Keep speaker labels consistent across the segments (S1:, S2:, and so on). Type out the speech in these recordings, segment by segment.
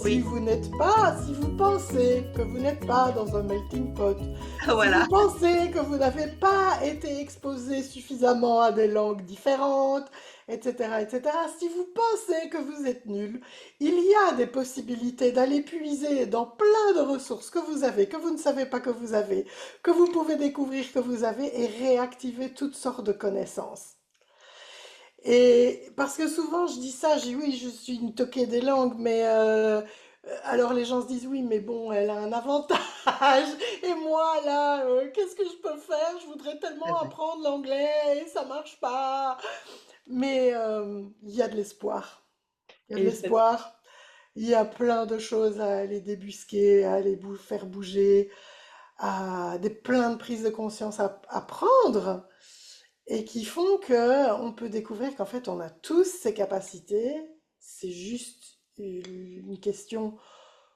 S1: Si
S2: Oui,
S1: vous n'êtes pas, si vous pensez que vous n'êtes pas dans un melting pot, si vous
S2: voilà.
S1: pensez que vous n'avez pas été exposé suffisamment à des langues différentes, etc., etc., si vous pensez que vous êtes nul, il y a des possibilités d'aller puiser dans plein de ressources que vous avez, que vous ne savez pas que vous avez, que vous pouvez découvrir que vous avez et réactiver toutes sortes de connaissances. Et parce que souvent je dis ça, je dis oui, je suis une toquée des langues, mais alors les gens se disent oui, mais bon, elle a un avantage. Et moi là, qu'est-ce que je peux faire? Je voudrais
S2: C'est
S1: tellement
S2: vrai.
S1: apprendre l'anglais et ça marche pas. Mais il y a de l'espoir. Il y a de
S2: Et c'est
S1: l'espoir. Il y a plein de choses à aller débusquer, à aller faire bouger, à plein de prises de conscience à prendre et qui font que on peut découvrir qu'en fait on a tous ces capacités. C'est juste une question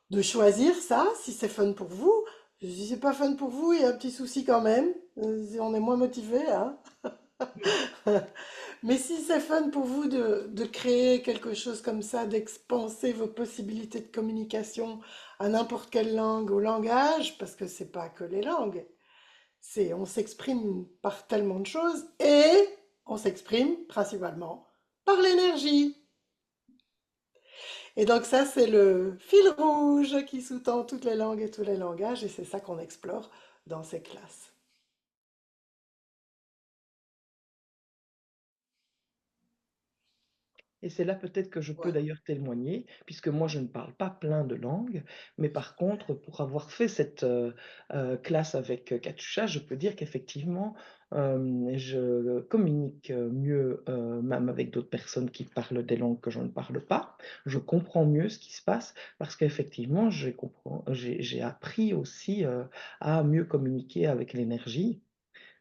S1: de choisir ça, si c'est fun pour vous. Si c'est pas fun pour vous, il y a un petit souci quand même. On est moins motivé, hein. Mais si c'est fun pour vous de créer quelque chose comme ça, d'expanser vos possibilités de communication à n'importe quelle langue ou langage, parce que c'est pas que les langues, c'est on s'exprime par tellement de choses et on s'exprime principalement par l'énergie. Et donc ça, c'est le fil rouge qui sous-tend toutes les langues et tous les langages et c'est ça qu'on explore dans ces classes.
S3: Et c'est là peut-être que je peux
S2: Ouais.
S3: d'ailleurs témoigner, puisque moi je ne parle pas plein de langues, mais par contre, pour avoir fait cette classe avec Katiusha, je peux dire qu'effectivement, je communique mieux, même avec d'autres personnes qui parlent des langues que je ne parle pas. Je comprends mieux ce qui se passe, parce qu'effectivement, j'ai appris aussi à mieux communiquer avec l'énergie.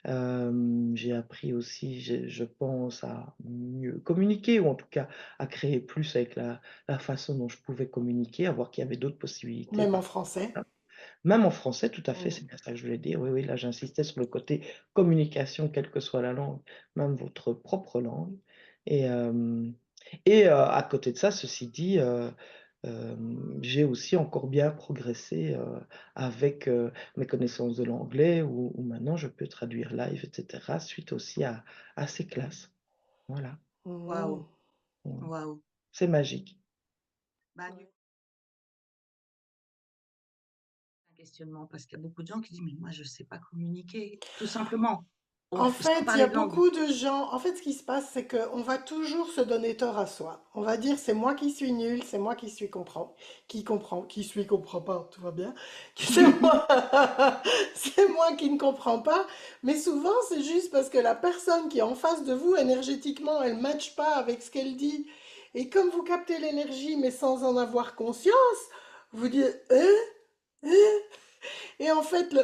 S3: J'ai appris aussi, je pense, à mieux communiquer ou en tout cas à créer plus avec la façon dont je pouvais communiquer, à voir qu'il y avait d'autres possibilités
S1: Même en
S3: par
S1: français.
S3: ça. Même en français, tout à fait,
S1: Mm.
S3: c'est bien ça que je voulais dire. Oui, oui, là, j'insistais sur le côté communication, quelle que soit la langue, même votre propre langue. Et, à côté de ça, ceci dit, j'ai aussi encore bien progressé, avec, mes connaissances de l'anglais où maintenant je peux traduire live et cetera suite aussi à ces classes. Voilà,
S2: Waouh,
S1: Mhm.
S3: mmh.
S2: waouh.
S3: C'est magique.
S2: Bah, du coup, un questionnement parce qu'il y a beaucoup de gens qui disent: «Mais moi, je sais pas communiquer», tout simplement.
S1: En
S2: Sans
S1: fait, il y a
S2: parler de langue.
S1: beaucoup de gens. En fait, ce qui se passe, c'est qu'on va toujours se donner tort à soi. On va dire, c'est moi qui suis nul, c'est moi qui suis qui suis comprend pas, tout va bien. C'est moi, c'est moi qui ne comprends pas. Mais souvent, c'est juste parce que la personne qui est en face de vous, énergétiquement, elle matche pas avec ce qu'elle dit. Et comme vous captez l'énergie, mais sans en avoir conscience, vous dites, et en fait, le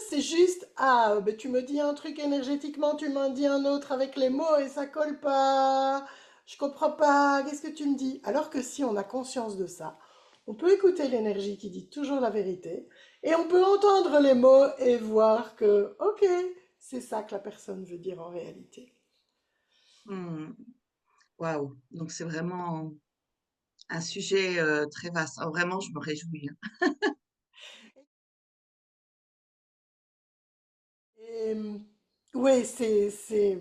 S1: c'est juste, ah, ben, tu me dis un truc énergétiquement, tu m'en dis un autre avec les mots et ça colle pas. Je comprends pas, qu'est-ce que tu me dis? Alors que si on a conscience de ça, on peut écouter l'énergie qui dit toujours la vérité et on peut entendre les mots et voir que, ok, c'est ça que la personne veut dire en réalité.
S2: Mmh. Waouh! Donc c'est vraiment un sujet, très vaste. Oh, vraiment, je me réjouis, hein.
S1: Et, ouais, c'est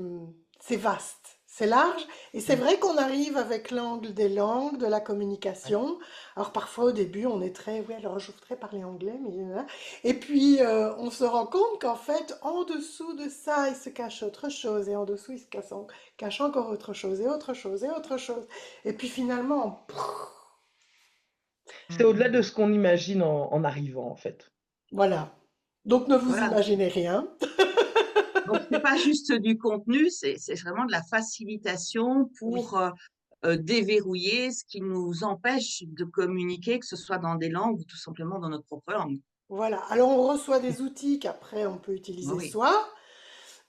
S1: vaste, c'est large, et c'est
S2: Mmh.
S1: vrai qu'on arrive avec l'angle des langues, de la
S3: Ouais.
S1: communication. Alors parfois au début, on est très, oui, alors je voudrais parler anglais, mais et puis on se rend compte qu'en fait, en dessous de ça, il se cache autre chose, et en dessous, il se cache encore autre chose, et autre chose, et autre chose. Et puis finalement,
S3: C'est au-delà de
S2: Mmh.
S3: ce qu'on imagine en arrivant, en fait.
S1: voilà. Donc ne vous
S2: Voilà,
S1: imaginez rien.
S2: donc c'est pas juste du contenu, c'est vraiment de la facilitation
S1: Oui.
S2: pour, déverrouiller ce qui nous empêche de communiquer, que ce soit dans des langues ou tout simplement dans notre propre langue.
S1: Voilà. Alors on reçoit des outils qu'après on peut
S2: Bah
S1: utiliser
S2: oui.
S1: soi.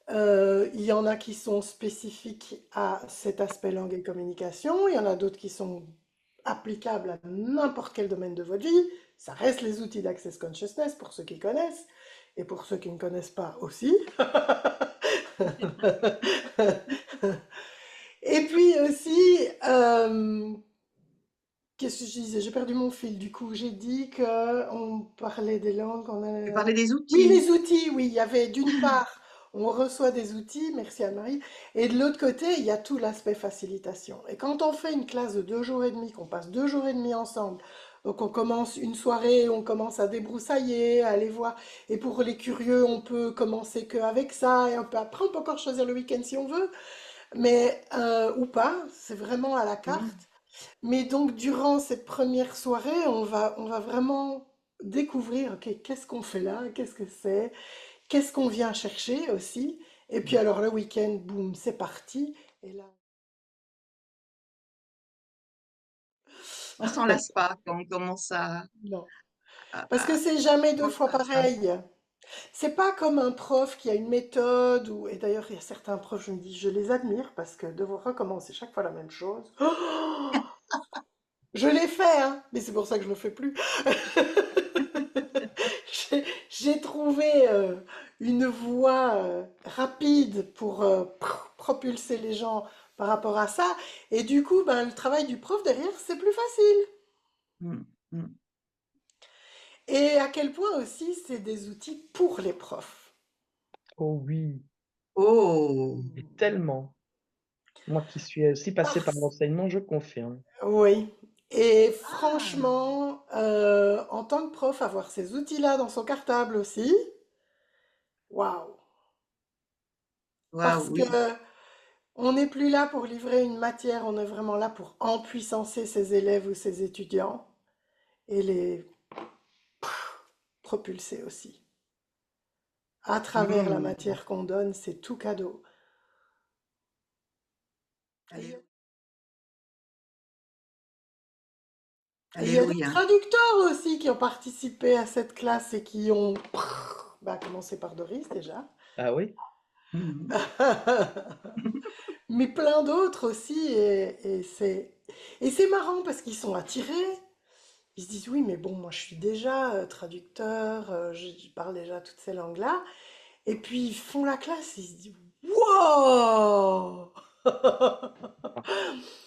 S1: Il y en a qui sont spécifiques à cet aspect langue et communication. Il y en a d'autres qui sont applicables à n'importe quel domaine de votre vie. Ça reste les outils d'Access Consciousness pour ceux qui connaissent et pour ceux qui ne connaissent pas aussi. Et puis aussi, Qu'est-ce que je disais? J'ai perdu mon fil. Du coup, j'ai dit que on parlait des langues.
S2: Tu parlais des
S1: Oui,
S2: outils.
S1: les outils. Oui, il y avait d'une part, on reçoit des outils. Merci Anne-Marie. Et de l'autre côté, il y a tout l'aspect facilitation. Et quand on fait une classe de 2 jours et demi, qu'on passe 2 jours et demi ensemble, donc on commence une soirée, on commence à débroussailler, à aller voir. Et pour les curieux, on peut commencer qu'avec ça. Et après, on peut encore choisir le week-end si on veut. Mais, ou pas, c'est vraiment à la
S2: Mm.
S1: carte. Mais donc, durant cette première soirée, on va vraiment découvrir, ok, qu'est-ce qu'on fait là, qu'est-ce que c'est, qu'est-ce qu'on vient chercher aussi. Et puis alors, le week-end, boum, c'est parti. Et là,
S2: On s'en lasse pas quand on commence
S1: non. Parce que
S2: à
S1: c'est jamais deux fois
S2: refaire ça.
S1: pareil. C'est pas comme un prof qui a une méthode, et d'ailleurs, il y a certains profs, je me dis, je les admire parce que devoir recommencer chaque fois la même chose. Je l'ai fait, hein, mais c'est pour ça que je ne le fais plus. J'ai trouvé une voie rapide pour propulser les gens par rapport à ça. Et du coup, ben, le travail du prof derrière, c'est plus facile.
S2: Mm, mm.
S1: Et à quel point aussi, c'est des outils pour les profs.
S3: Oh oui,
S2: Oh,
S3: et tellement. Moi qui suis aussi passé par
S1: Parce-
S3: l'enseignement, je confirme.
S1: Oui. Et
S2: ah,
S1: franchement, en tant que prof, avoir ces outils-là dans son cartable aussi, waouh!
S2: waouh,
S1: Parce que
S2: oui.
S1: on n'est plus là pour livrer une matière, on est vraiment là pour empuissancer ses élèves ou ses étudiants et les propulser aussi. À travers la
S2: Mm.
S1: matière qu'on donne, c'est tout cadeau. Et
S2: Allé-
S1: il y a des
S2: Alléluia.
S1: traducteurs aussi qui ont participé à cette classe et qui ont commencé par Doris déjà.
S3: Ah oui?
S2: Mm.
S1: Mais plein d'autres aussi. Et c'est marrant parce qu'ils sont attirés. Ils se disent, oui, mais bon, moi je suis déjà traducteur, je parle déjà toutes ces langues-là. Et puis ils font la classe, ils se disent, wow!
S3: Ah,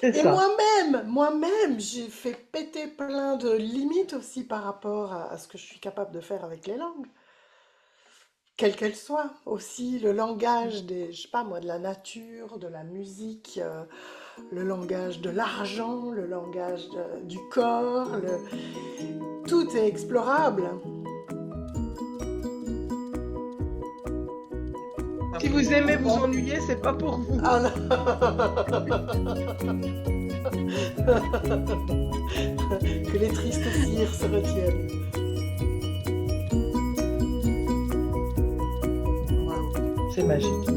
S3: c'est
S1: Et
S3: ça.
S1: moi-même, j'ai fait péter plein de limites aussi par rapport à ce que je suis capable de faire avec les langues, quelles qu'elles soient. Aussi le langage des, je sais pas moi, de la nature, de la musique, le langage de l'argent, le langage du corps, tout est explorable.
S2: Pas
S3: Si
S2: pour
S3: vous
S2: tout
S3: aimez
S2: le
S3: vous
S2: monde.
S3: ennuyer, c'est pas pour vous.
S1: Ah non. Que les tristes cires se retiennent.
S2: Waouh.
S3: C'est magique.